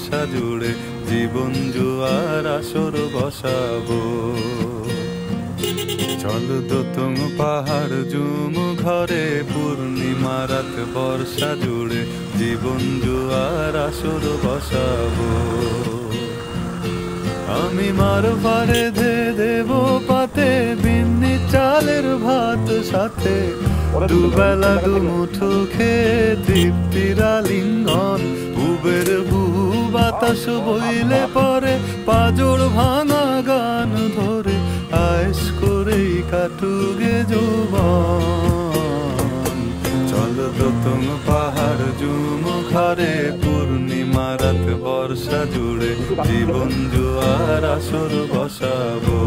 বর্ষা জুড়ে জীবন জুয়ার আসর বসাবো। চল দোতং পাহাড় জুম ঘরে পূর্ণিমা রাত বর্ষা জুড়ে জীবন জুয়ার আসর বসাবো। আমি মার পারে ধে দেব পাতে বিন্নি চালের ভাত সাথে দুবেলা দুমুঠো খেয়ে তৃপ্তির আলিঙ্গন। উবের বুহু বাতাস বইলে পরে পাজর ভাঙা গান ধরে আয়েস করেই কাটুগে যৌবন। চল দোতং পাহাড় জুম ঘরে পূর্ণিমা রাত বর্ষা জুড়ে জীবন জুয়ার আসর বসাবো।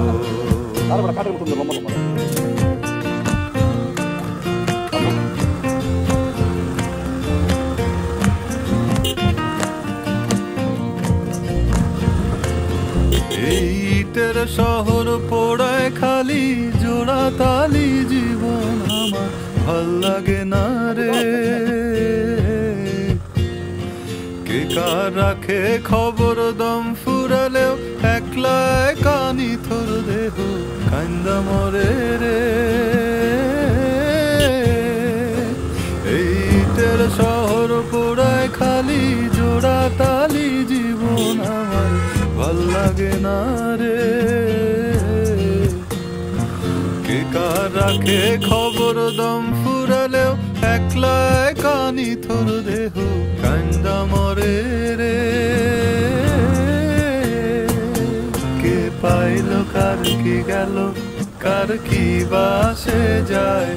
এই ইটের শহর পোড়ায় খালি জোড়া তালি জীবন আমার ভাল লাগে না রে। কে কার রাখে খবর দম ফুরালেও একলা কানি থর দেহ কান্দা মরে রে। এই ইটের শহর পোড়ায় খালি জোড়া তালি জীবন আমার ভাল লাগে না রে। কে কার রাখে খবর দম ফুরালেও একলা কানি থর দেহ কান্দা মরে রে। কে পাইল কার কি গেল কার কি বাসে যায়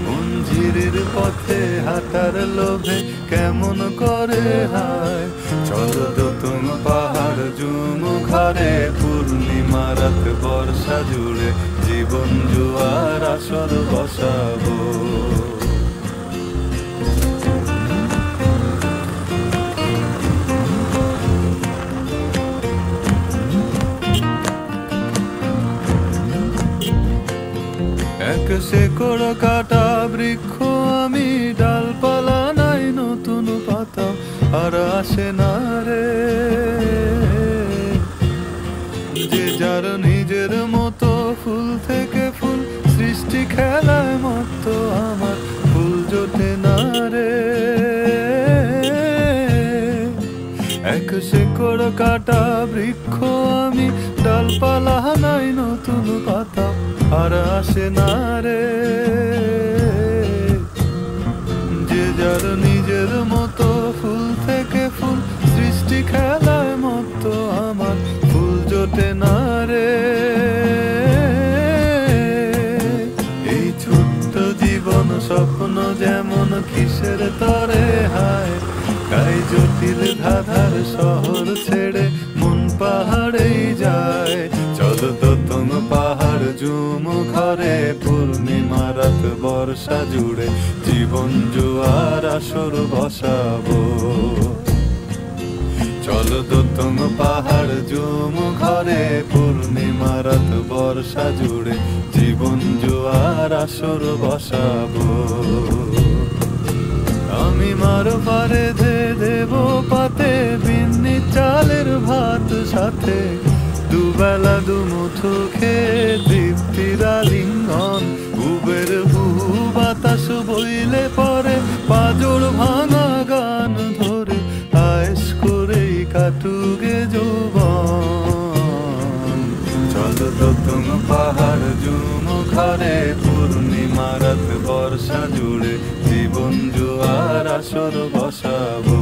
মঞ্জিরের পথে হাঁটার লোভে কেমন করে হায়। চল দোতং পাহাড় জুম ঘরে পূর্ণিমা রাত বর্ষা জুড়ে জীবন জুয়ার আসর বসাবো। এক শেকড় কাটা বৃক্ষ আমি, ডালপালা নাই নতুন পাতা আর আসে না রে। যে যার নিজের মতো ফুল থেকে ফুল সৃষ্টি খেলায় মত আমার ফুল জোটে না রে। এক শেকড় কাটা বৃক্ষ আমি, ডালপালা নাই নতুন পাতা আর আসে না রে। যে যার নিজের মতো ফুল থেকে ফুল সৃষ্টি খেলায় মতো আমার ফুল জোটে না রে। এই ছোট্ট জীবন স্বপ্ন যেমন কিসের তরে হায়, তাই জটিল ধাঁধার শহর ছেড়ে মন পাহাড়েই যায়। চল দোতং পাহাড় জুম ঘরে পূর্ণিমা রাত বর্ষা জুড়ে জীবন জুয়ার আসর বসাবো। চল দোতং পাহাড় জুম ঘরে পূর্ণিমা রাত বর্ষা জুড়ে জীবন জুয়ার আসর বসাবো। আমি মার পারে ধে দেব পাতে বিন্নি চালের ভাত সাথে দুবেলা দুমুঠো খেয়ে তৃপ্তির আলিঙ্গন। উবের বুহু বাতাস বইলে পরে পাজর ভাঙা গান ধরে আয়েস করেই কাটুগে যৌবন। চল দোতং পাহাড় জুম ঘরে পূর্ণিমা রাত বর্ষা জুড়ে জীবন জুয়ার আসর বসাবো।